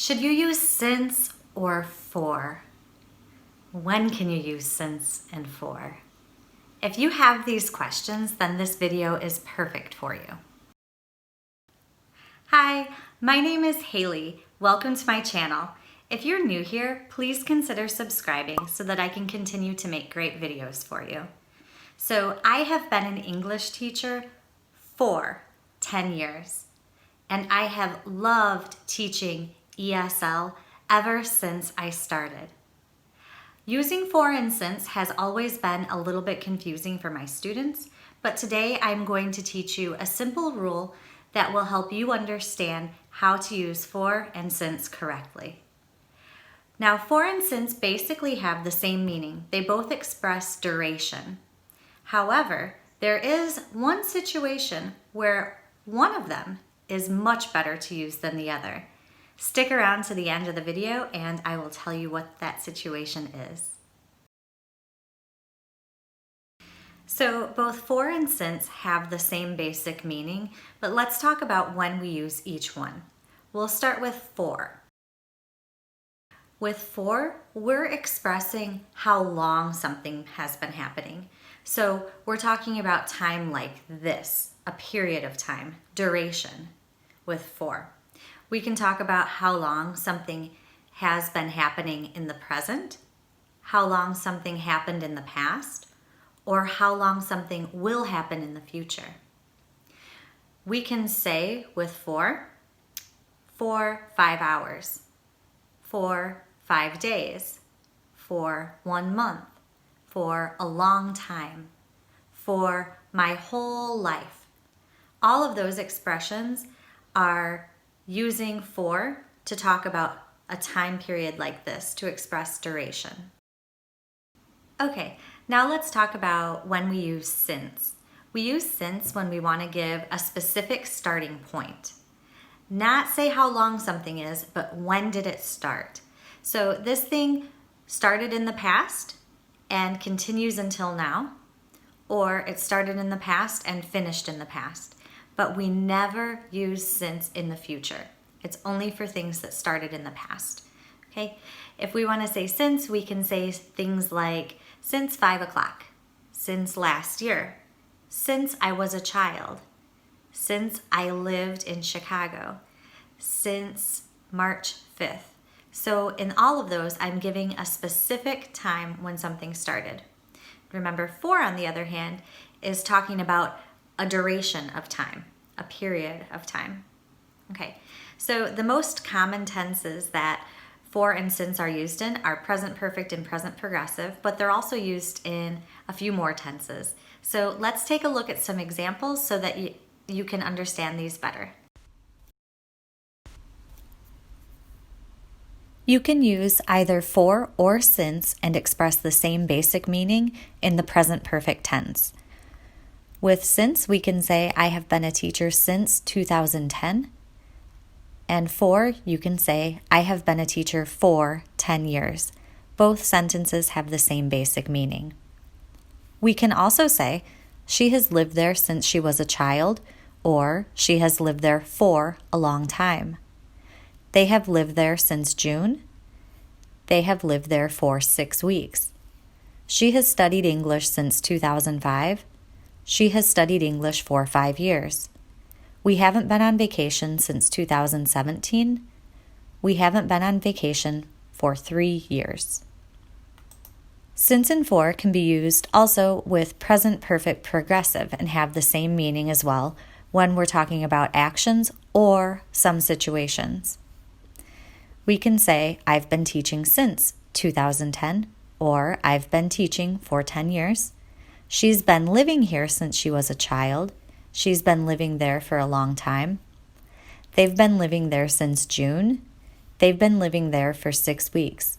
Should you use since or for? When can you use since and for? If you have these questions, then this video is perfect for you. Hi, my name is Haley. Welcome to my channel. If you're new here, please consider subscribing so that I can continue to make great videos for you. So I have been an English teacher for 10 years, and I have loved teaching ESL ever since I started. Using for and since has always been a little bit confusing for my students, but today I'm going to teach you a simple rule that will help you understand how to use for and since correctly. Now, for and since basically have the same meaning. They both express duration. However, there is one situation where one of them is much better to use than the other. Stick around to the end of the video and I will tell you what that situation is. So both for and since have the same basic meaning, but let's talk about when we use each one. We'll start with for. With for, we're expressing how long something has been happening. So we're talking about time like this, a period of time, duration with for. We can talk about how long something has been happening in the present, how long something happened in the past, or how long something will happen in the future. We can say with for 5 hours, for 5 days, for 1 month, for a long time, for my whole life. All of those expressions are using for to talk about a time period like this to express duration. Okay, now let's talk about when we use since. We use since when we want to give a specific starting point. Not say how long something is, but when did it start? So this thing started in the past and continues until now, or it started in the past and finished in the past. But we never use since in the future. It's only for things that started in the past. Okay? If we want to say since, we can say things like since 5 o'clock, since last year, since I was a child, since I lived in Chicago, since March 5th. So in all of those, I'm giving a specific time when something started. Remember, for, on the other hand, is talking about a duration of time, a period of time. Okay, so the most common tenses that for and since are used in are present perfect and present progressive, but they're also used in a few more tenses. So let's take a look at some examples so that you can understand these better. You can use either for or since and express the same basic meaning in the present perfect tense. With since, we can say, I have been a teacher since 2010. And for, you can say, I have been a teacher for 10 years. Both sentences have the same basic meaning. We can also say, she has lived there since she was a child, or she has lived there for a long time. They have lived there since June. They have lived there for 6 weeks. She has studied English since 2005. She has studied English for 5 years. We haven't been on vacation since 2017. We haven't been on vacation for 3 years. Since and for can be used also with present perfect progressive and have the same meaning as well when we're talking about actions or some situations. We can say, I've been teaching since 2010, or I've been teaching for 10 years. She's been living here since she was a child. She's been living there for a long time. They've been living there since June. They've been living there for 6 weeks.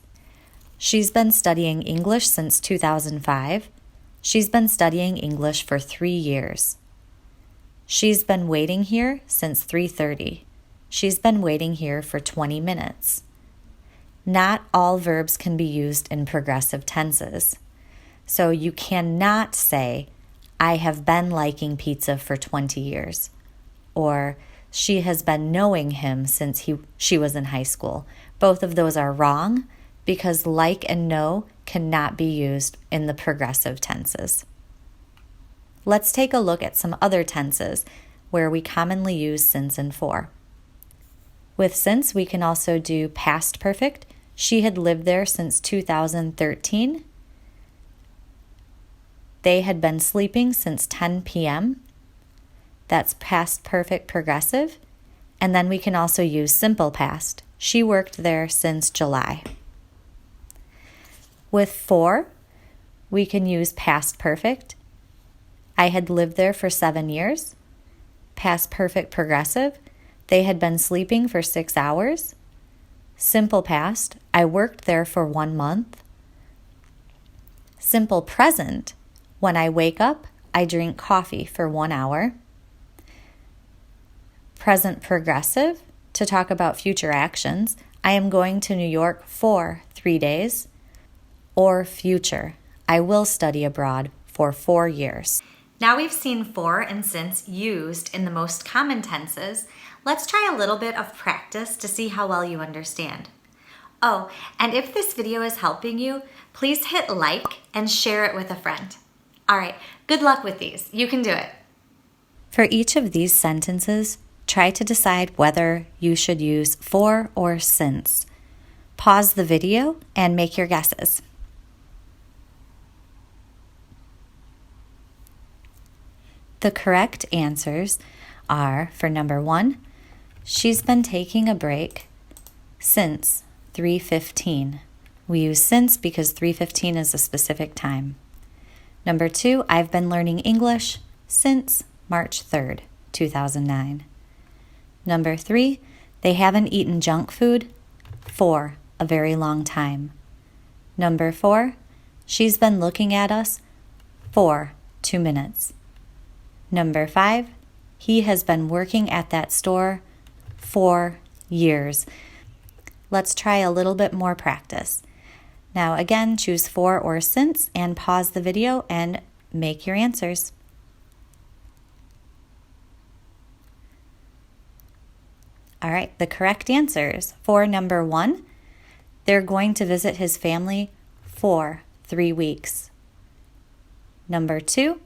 She's been studying English since 2005. She's been studying English for 3 years. She's been waiting here since 3:30. She's been waiting here for 20 minutes. Not all verbs can be used in progressive tenses. So you cannot say, I have been liking pizza for 20 years, or she has been knowing him since she was in high school. Both of those are wrong because like and know cannot be used in the progressive tenses. Let's take a look at some other tenses where we commonly use since and for. With since, we can also do past perfect. She had lived there since 2013. They had been sleeping since 10 p.m. That's past perfect progressive. And then we can also use simple past. She worked there since July. With for, we can use past perfect. I had lived there for 7 years. Past perfect progressive. They had been sleeping for 6 hours. Simple past, I worked there for 1 month. Simple present, when I wake up, I drink coffee for 1 hour. Present progressive, to talk about future actions, I am going to New York for 3 days. Or future, I will study abroad for 4 years. Now we've seen for and since used in the most common tenses. Let's try a little bit of practice to see how well you understand. Oh, and if this video is helping you, please hit like and share it with a friend. All right, good luck with these. You can do it. For each of these sentences, try to decide whether you should use for or since. Pause the video and make your guesses. The correct answers are, for number 1, she's been taking a break since 3:15. We use since because 3:15 is a specific time. Number 2, I've been learning English since March 3rd, 2009. Number 3, they haven't eaten junk food for a very long time. Number 4, she's been looking at us for 2 minutes. Number 5, he has been working at that store for years. Let's try a little bit more practice. Now again, choose for or since and pause the video and make your answers. All right, the correct answers. For number 1, they're going to visit his family for 3 weeks. Number 2,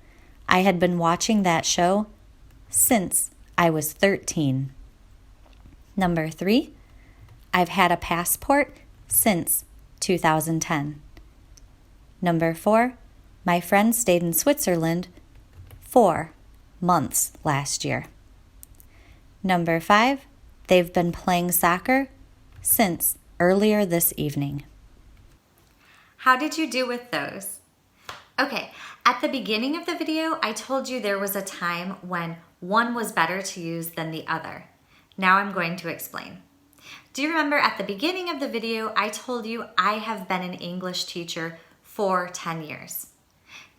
I had been watching that show since I was 13. Number 3, I've had a passport since 2010. Number 4, my friend stayed in Switzerland 4 months last year. Number 5, they've been playing soccer since earlier this evening. How did you do with those? Okay, at the beginning of the video, I told you there was a time when one was better to use than the other. Now I'm going to explain. Do you remember at the beginning of the video, I told you I have been an English teacher for 10 years.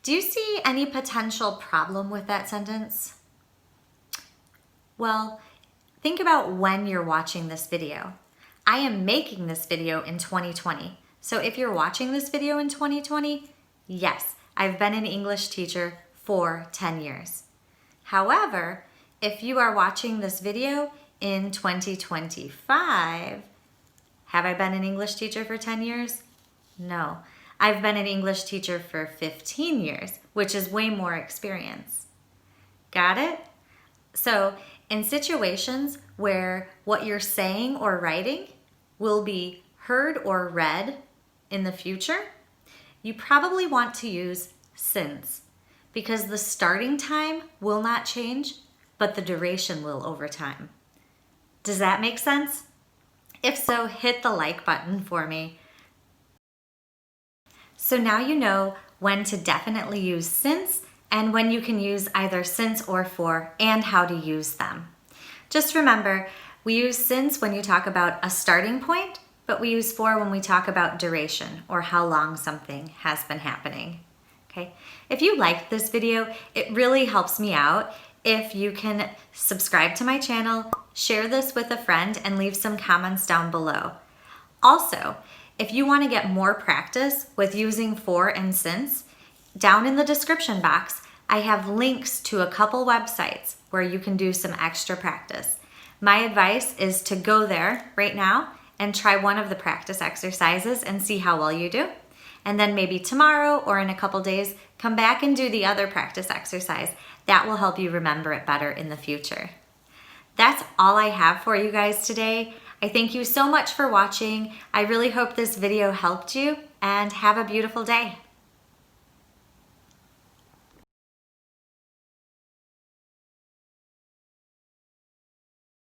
Do you see any potential problem with that sentence? Well, think about when you're watching this video. I am making this video in 2020. So if you're watching this video in 2020, yes, I've been an English teacher for 10 years. However, if you are watching this video in 2025, have I been an English teacher for 10 years? No, I've been an English teacher for 15 years, which is way more experience. Got it? So in situations where what you're saying or writing will be heard or read in the future, you probably want to use since because the starting time will not change, but the duration will over time. Does that make sense? If so, hit the like button for me. So now you know when to definitely use since and when you can use either since or for and how to use them. Just remember, we use since when you talk about a starting point, but we use for when we talk about duration or how long something has been happening. Okay? If you liked this video, it really helps me out if you can subscribe to my channel, share this with a friend, and leave some comments down below. Also, if you want to get more practice with using for and since, down in the description box, I have links to a couple websites where you can do some extra practice. My advice is to go there right now and try one of the practice exercises and see how well you do. And then maybe tomorrow or in a couple days, come back and do the other practice exercise. That will help you remember it better in the future. That's all I have for you guys today. I thank you so much for watching. I really hope this video helped you, and have a beautiful day.